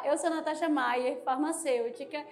eu sou Natasha Maier, farmacêutica,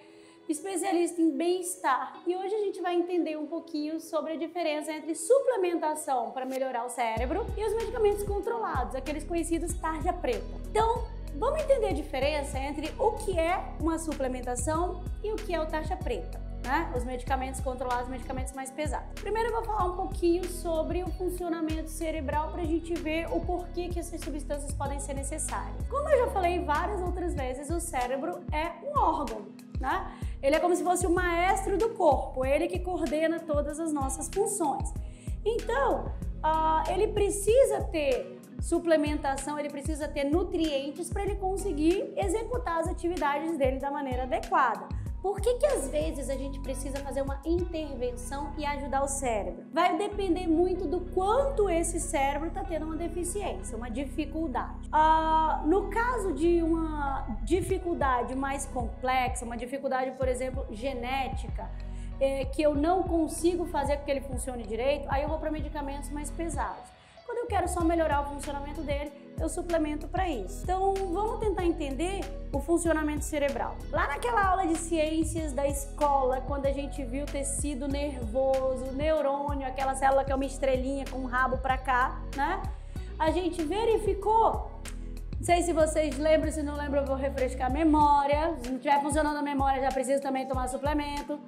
especialista em bem-estar, e hoje a gente vai entender um pouquinho sobre a diferença entre suplementação para melhorar o cérebro e os medicamentos controlados, aqueles conhecidos tarja preta. Então, vamos entender a diferença entre o que é uma suplementação e o que é o tarja preta, né? Os medicamentos controlados, os medicamentos mais pesados. Primeiro eu vou falar um pouquinho sobre o funcionamento cerebral para a gente ver o porquê que essas substâncias podem ser necessárias. Como eu já falei várias outras vezes, o cérebro é um órgão, né? Ele é como se fosse o maestro do corpo, ele que coordena todas as nossas funções. Então, ele precisa ter suplementação, ele precisa ter nutrientes para ele conseguir executar as atividades dele da maneira adequada. Por que às vezes a gente precisa fazer uma intervenção e ajudar o cérebro? Vai depender muito do quanto esse cérebro está tendo uma deficiência, uma dificuldade. No caso de uma dificuldade mais complexa, uma dificuldade, por exemplo, genética, que eu não consigo fazer com que ele funcione direito, aí eu vou para medicamentos mais pesados. Quando eu quero só melhorar o funcionamento dele, eu suplemento para isso. Então, vamos tentar entender o funcionamento cerebral. Lá naquela aula de ciências da escola, quando a gente viu o tecido nervoso, o neurônio, aquela célula que é uma estrelinha com um rabo para cá, né? A gente verificou, não sei se vocês lembram, se não lembram eu vou refrescar a memória. Se não estiver funcionando a memória, já preciso também tomar suplemento.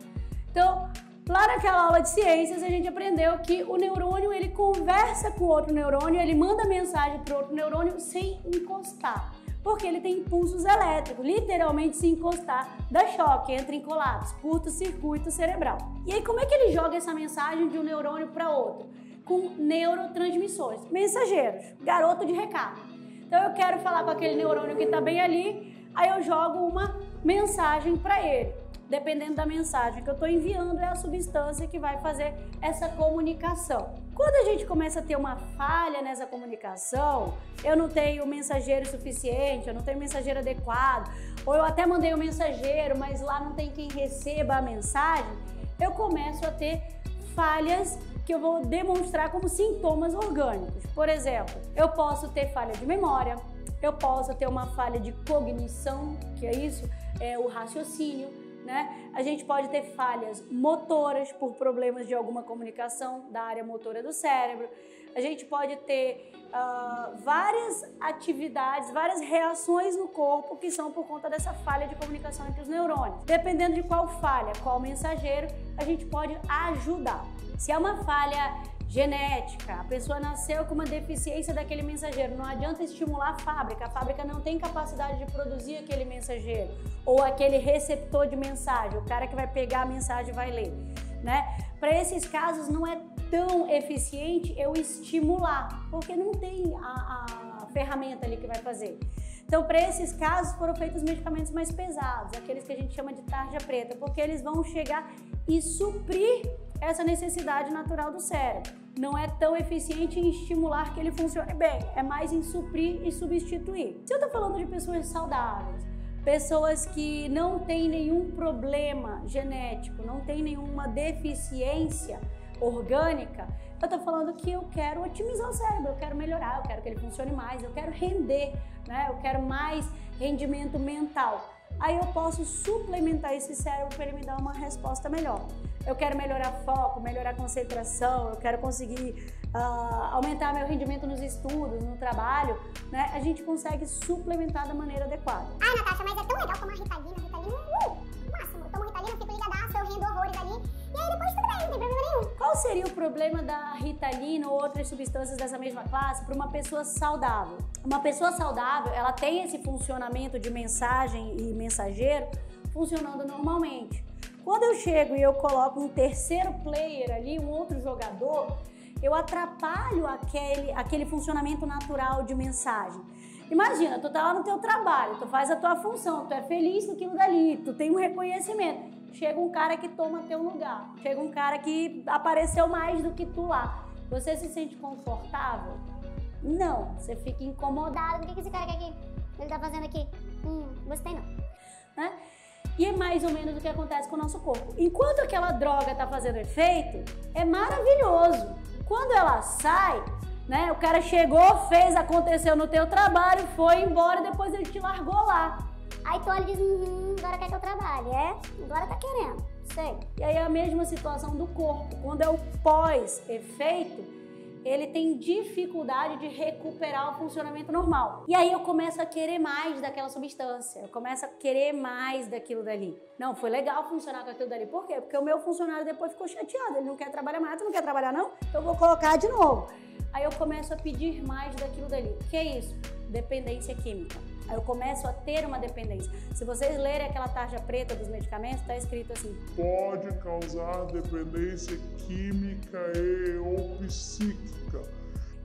Então, lá naquela aula de ciências, a gente aprendeu que o neurônio, ele conversa com outro neurônio, ele manda mensagem para outro neurônio sem encostar, porque ele tem impulsos elétricos, literalmente se encostar, dá choque, entra em colapso, curto-circuito cerebral. E aí, como é que ele joga essa mensagem de um neurônio para outro? Com neurotransmissores, mensageiros, garoto de recado. Então, eu quero falar com aquele neurônio que está bem ali, aí eu jogo uma mensagem para ele. Dependendo da mensagem que eu estou enviando, é a substância que vai fazer essa comunicação. Quando a gente começa a ter uma falha nessa comunicação, eu não tenho mensageiro suficiente, eu não tenho mensageiro adequado, ou eu até mandei o mensageiro, mas lá não tem quem receba a mensagem, eu começo a ter falhas que eu vou demonstrar como sintomas orgânicos. Por exemplo, eu posso ter falha de memória, eu posso ter uma falha de cognição, que é isso, é o raciocínio, né? A gente pode ter falhas motoras por problemas de alguma comunicação da área motora do cérebro. A gente pode ter várias atividades, várias reações no corpo que são por conta dessa falha de comunicação entre os neurônios. Dependendo de qual falha, qual mensageiro, a gente pode ajudar. Se é uma falha genética, a pessoa nasceu com uma deficiência daquele mensageiro, não adianta estimular a fábrica não tem capacidade de produzir aquele mensageiro ou aquele receptor de mensagem, o cara que vai pegar a mensagem e vai ler, né? Para esses casos não é tão eficiente eu estimular, porque não tem a ferramenta ali que vai fazer. Então, para esses casos foram feitos medicamentos mais pesados, aqueles que a gente chama de tarja preta, porque eles vão chegar e suprir essa necessidade natural do cérebro. Não é tão eficiente em estimular que ele funcione bem, é mais em suprir e substituir. Se eu estou falando de pessoas saudáveis, pessoas que não têm nenhum problema genético, não têm nenhuma deficiência orgânica, eu estou falando que eu quero otimizar o cérebro, eu quero melhorar, eu quero que ele funcione mais, eu quero render, né? Eu quero mais rendimento mental. Aí eu posso suplementar esse cérebro para ele me dar uma resposta melhor. Eu quero melhorar foco, melhorar concentração, eu quero conseguir aumentar meu rendimento nos estudos, no trabalho, né? A gente consegue suplementar da maneira adequada. Ah, Natasha, mas é tão legal tomar Ritalina, máximo. Eu tomo Ritalina, fico ligadaço, eu rendo horrores ali, e aí depois tudo bem, não tem problema nenhum. Qual seria o problema da Ritalina ou outras substâncias dessa mesma classe para uma pessoa saudável? Uma pessoa saudável, ela tem esse funcionamento de mensagem e mensageiro funcionando normalmente. Quando eu chego e eu coloco um terceiro player ali, um outro jogador, eu atrapalho aquele funcionamento natural de mensagem. Imagina, tu tá lá no teu trabalho, tu faz a tua função, tu é feliz com aquilo dali, tu tem um reconhecimento. Chega um cara que toma teu lugar, chega um cara que apareceu mais do que tu lá. Você se sente confortável? Não, você fica incomodado. O que esse cara quer que ele tá fazendo aqui? Gostei não. Né? E é mais ou menos o que acontece com o nosso corpo. Enquanto aquela droga está fazendo efeito, é maravilhoso. Quando ela sai, né, o cara chegou, fez, aconteceu no teu trabalho, foi embora, depois ele te largou lá. Aí tu olha e diz, agora quer que eu trabalhe, agora tá querendo, sei. E aí a mesma situação do corpo, quando é o pós-efeito, ele tem dificuldade de recuperar o funcionamento normal. E aí eu começo a querer mais daquela substância, eu começo a querer mais daquilo dali. Não, foi legal funcionar com aquilo dali. Por quê? Porque o meu funcionário depois ficou chateado, ele não quer trabalhar mais, tu não quer trabalhar não? Então eu vou colocar de novo. Aí eu começo a pedir mais daquilo dali. O que é isso? Dependência química. Aí eu começo a ter uma dependência. Se vocês lerem aquela tarja preta dos medicamentos, está escrito assim: pode causar dependência química e ou psíquica.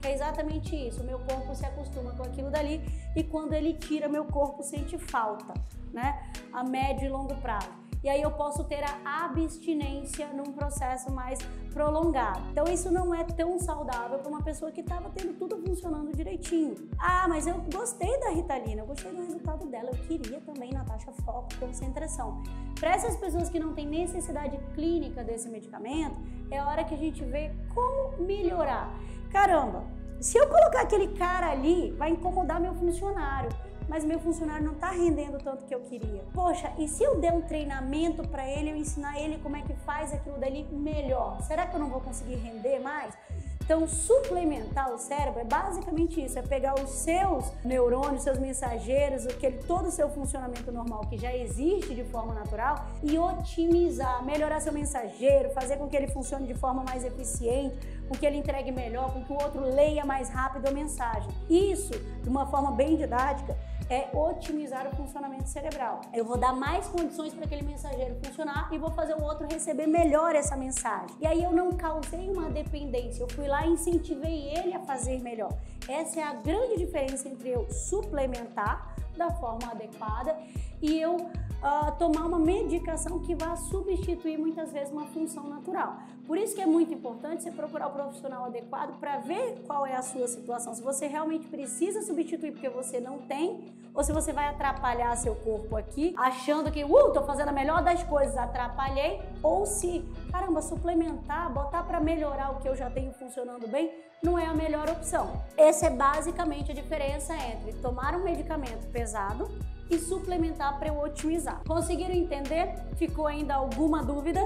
É exatamente isso. O meu corpo se acostuma com aquilo dali e quando ele tira, meu corpo sente falta, né? A médio e longo prazo. E aí eu posso ter a abstinência num processo mais prolongado. Então isso não é tão saudável para uma pessoa que estava tendo tudo funcionando direitinho. Ah, mas eu gostei da Ritalina, eu gostei do resultado dela, eu queria também, Natasha, foco, concentração. Para essas pessoas que não têm necessidade clínica desse medicamento, é a hora que a gente vê como melhorar. Caramba, se eu colocar aquele cara ali, vai incomodar meu funcionário. Mas meu funcionário não está rendendo tanto que eu queria. Poxa, e se eu der um treinamento para ele, eu ensinar ele como é que faz aquilo dali melhor? Será que eu não vou conseguir render mais? Então, suplementar o cérebro é basicamente isso, é pegar os seus neurônios, seus mensageiros, todo o seu funcionamento normal que já existe de forma natural e otimizar, melhorar seu mensageiro, fazer com que ele funcione de forma mais eficiente, com que ele entregue melhor, com que o outro leia mais rápido a mensagem. Isso, de uma forma bem didática, é otimizar o funcionamento cerebral. Eu vou dar mais condições para aquele mensageiro funcionar e vou fazer o outro receber melhor essa mensagem. E aí eu não causei uma dependência, eu fui lá e incentivei ele a fazer melhor. Essa é a grande diferença entre eu suplementar da forma adequada e eu tomar uma medicação que vai substituir muitas vezes uma função natural. Por isso que é muito importante você procurar o profissional adequado para ver qual é a sua situação. Se você realmente precisa substituir porque você não tem, ou se você vai atrapalhar seu corpo aqui, achando que, tô fazendo a melhor das coisas, atrapalhei, ou se, caramba, suplementar, botar para melhorar o que eu já tenho funcionando bem, não é a melhor opção. Essa é basicamente a diferença entre tomar um medicamento pesado e suplementar para eu otimizar. Conseguiram entender? Ficou ainda alguma dúvida?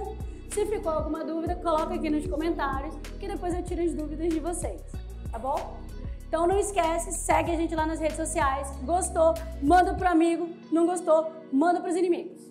Se ficou alguma dúvida, coloca aqui nos comentários, que depois eu tiro as dúvidas de vocês, tá bom? Então não esquece, segue a gente lá nas redes sociais. Gostou? Manda pro amigo. Não gostou? Manda pros inimigos.